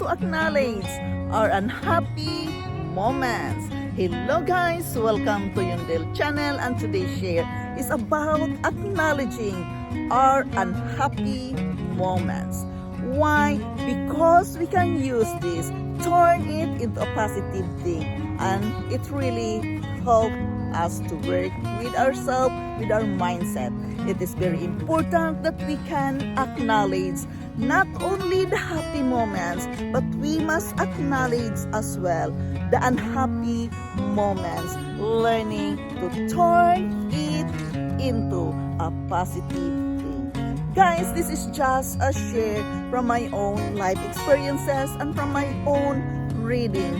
to acknowledge our unhappy moments. Hello guys, welcome to Yundel channel, and today's share is about acknowledging our unhappy moments. Why? Because we can use this, turn it into a positive thing, and it really helps us to work with ourselves, with our mindset. It is very important that we can acknowledge not only the happy moments, but we must acknowledge as well the unhappy moments, learning to turn it into a positive thing. Guys, this is just a share from my own life experiences and from my own reading.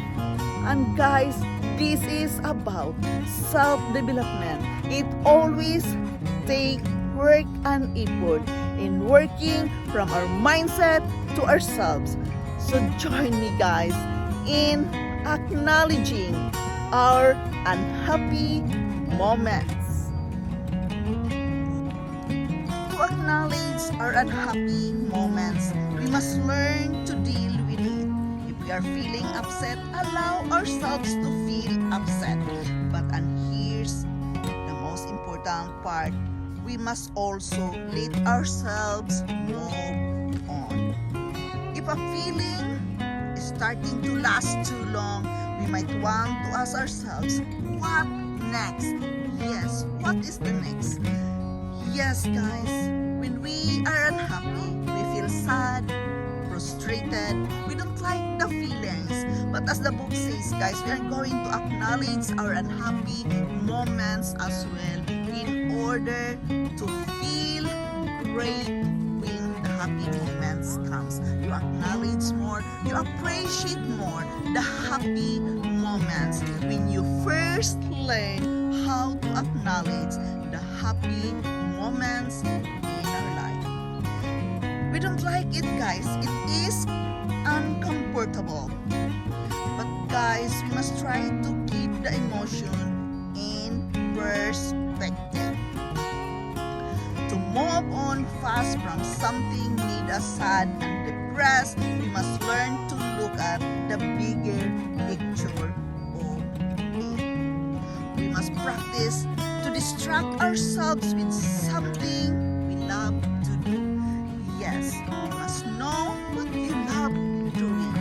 And guys, this is about self-development. It always takes work and effort in working from our mindset to ourselves. So join me guys in acknowledging our unhappy moments. To acknowledge our unhappy moments, we must learn to deal with it. If we are feeling upset, allow ourselves to feel upset. And here's the most important part. We must also let ourselves move on. If a feeling is starting to last too long, we might want to ask ourselves, what next? Yes, what is the next? Yes, guys, when we are unhappy, we feel sad, frustrated, we don't like the feelings. But as the book says, guys, we are going to acknowledge our unhappy moments as well in order to feel great when the happy moments comes. You acknowledge more, you appreciate more the happy moments when you first learn how to acknowledge the happy moments in our life. We don't like it, guys. It is uncomfortable. But guys, we must try to keep the emotion in perspective. To move on fast from something made us sad and depressed, we must learn to look at the bigger picture of it. We must practice to distract ourselves with something we love to do. Yes, you must know what you love doing.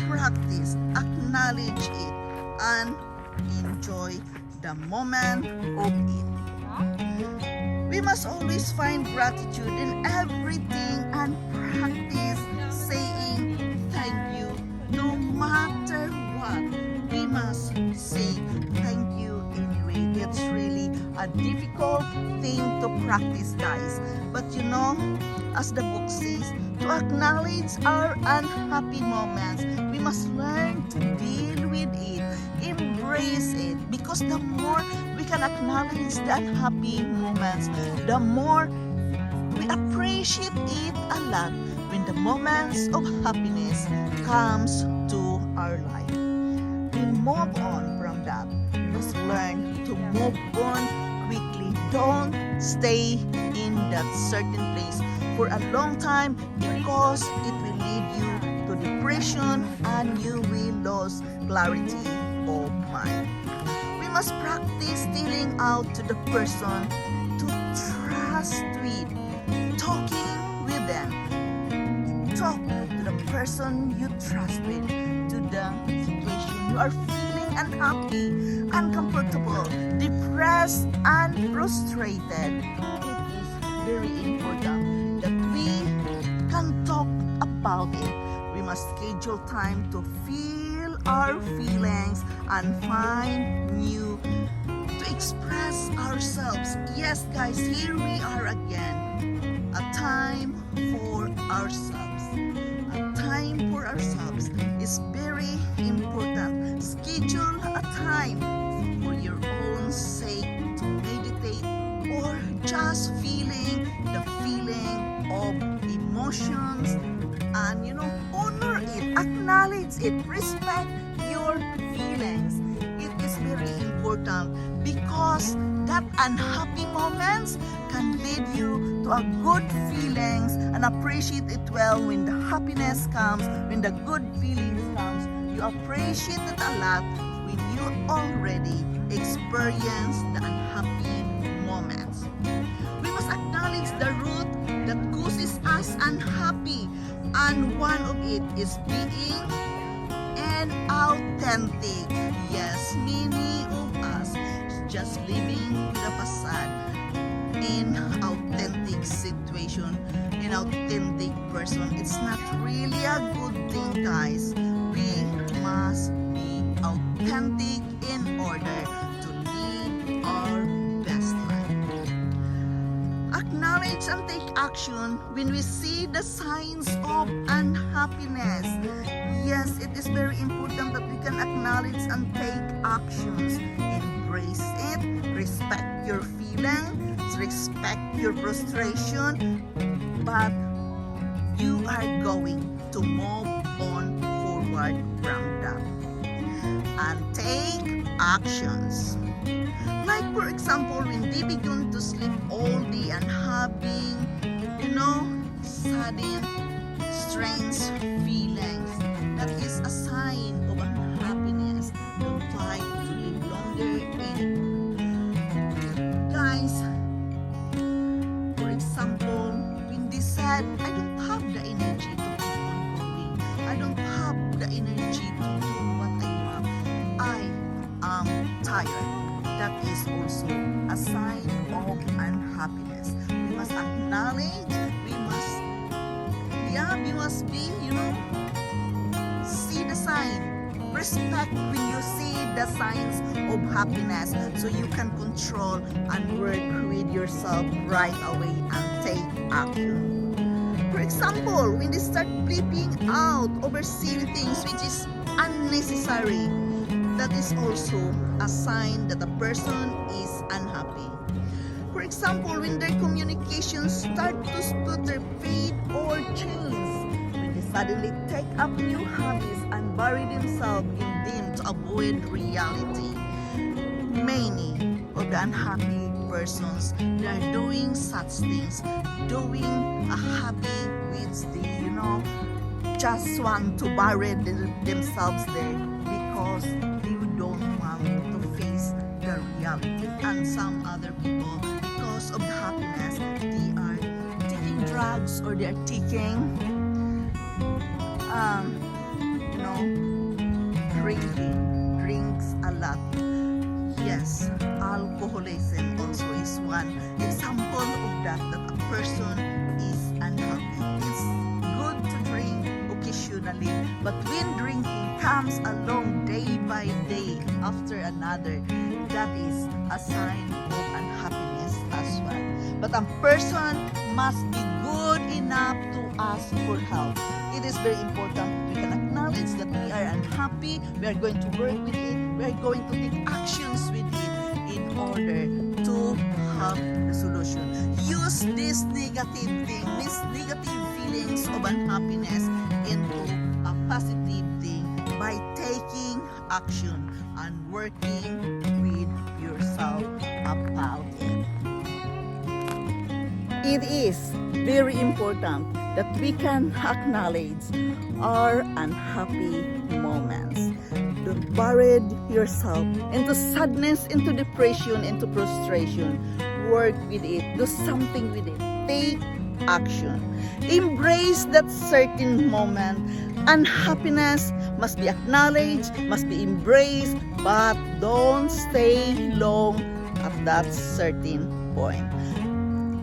Practice, acknowledge it, and enjoy the moment of it. We must always find gratitude in everything and practice saying thank you no matter what. We must say thank you anyway. It's really a difficult thing to practice, guys. But you know, as the book says, to acknowledge our unhappy moments, we must learn to deal with it, embrace it, because the more we can acknowledge the unhappy moments, the more we appreciate it a lot when the moments of happiness comes to our life. We move on from that. We must learn to move on quickly. Don't stay in that certain place for a long time, because it will lead you to depression and you will lose clarity of mind. We must practice dealing out to the person to trust with, talking with them. Talk to the person you trust with, to the situation you are feeling unhappy, uncomfortable, depressed, and frustrated. It is very important that we can talk about it. We must schedule time to feel our feelings and find new to express ourselves. Yes, guys, here we are again. A time for ourselves. A time for ourselves is very important. Schedule a time for your own sake to meditate or just feeling the feeling of emotions, and honor it, acknowledge it, respect your feelings. It is very important because that unhappy moments can lead you to a good feelings, and appreciate it well when the happiness comes, when the good feelings comes. You appreciate it a lot when you already experience the unhappy moments. We must acknowledge the root that causes us unhappy, and one of it is being inauthentic. Yes, many of us just living with a facade, inauthentic situation, inauthentic person. It's not really a good thing, guys. We must be authentic in order to live our best life. Acknowledge and take action when we see the signs of unhappiness. Yes, it is very important that we can acknowledge and take actions. Embrace it, respect your feelings, respect your frustration, but you are going to move on forward from that and take actions. Like for example, when they begin to sleep all day and having, sudden, strange feelings, that is a sign of unhappiness. Don't try to live longer anymore. Guys, for example, when they said, I don't have the energy to keep on going. I don't have the energy to do what I want. I am tired. That is also a sign of unhappiness. We must acknowledge, we must be, see the sign. Respect when you see the signs of happiness, so you can control and work with yourself right away and take action. For example, when they start flipping out over silly things which is unnecessary, that is also a sign that a person is unhappy. For example, when their communications start to sputter, fade, or change, when they suddenly take up new hobbies and bury themselves in them to avoid reality. Many of the unhappy persons, they are doing such things, doing a hobby which they, just want to bury themselves there because they don't want to face the reality. And some other people, because of the happiness, they are taking drugs, or they are taking drinks a lot. Yes, alcoholism also is one example of that a person is unhappy. It's good to drink occasionally, but when drinking comes along day by day after another, that is a sign of unhappiness as well. But a person must be good enough to ask for help. It is very important we can acknowledge that we are unhappy. We are going to work with it. We are going to take actions with it in order to have the solution. Use this negative thing, these negative feelings of unhappiness into a positive thing by taking action and working with yourself about it. It is very important that we can acknowledge our unhappy moments. Don't bury yourself into sadness, into depression, into frustration. Work with it. Do something with it. Take action. Embrace that certain moment. Unhappiness must be acknowledged, must be embraced, but don't stay long at that certain point.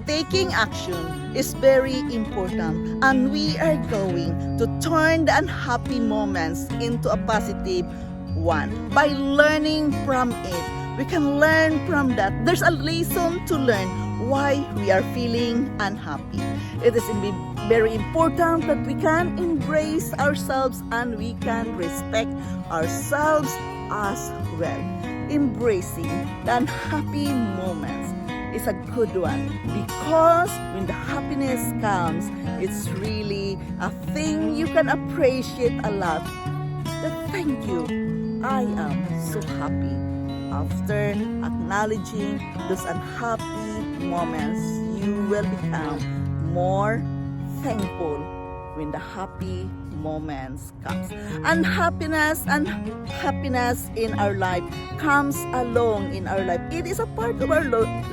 Taking action is very important, and we are going to turn the unhappy moments into a positive one by learning from it. We can learn from that. There's a lesson to learn why we are feeling unhappy. It is very important that we can embrace ourselves and we can respect ourselves as well. Embracing the unhappy moments is a good one, because when the happiness comes, it's really a thing you can appreciate a lot. Thank you. I am so happy After acknowledging those unhappy moments, you will become more thankful when the happy moments comes. And happiness in our life comes along in our life. It is a part of our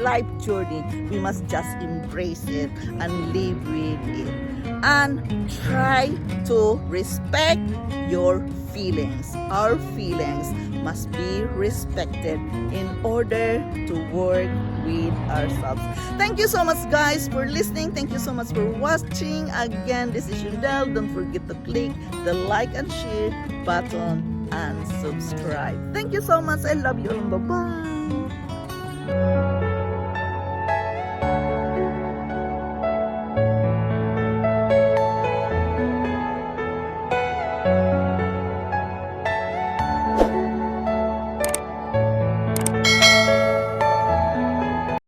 life journey. We must just embrace it and live with it. And try to respect your feelings. Our feelings must be respected in order to work with ourselves. Thank you so much, guys, for listening. Thank you so much for watching. Again, this is Yundel. Don't forget to click the like and share button and subscribe. Thank you so much. I love you all. Bye-bye.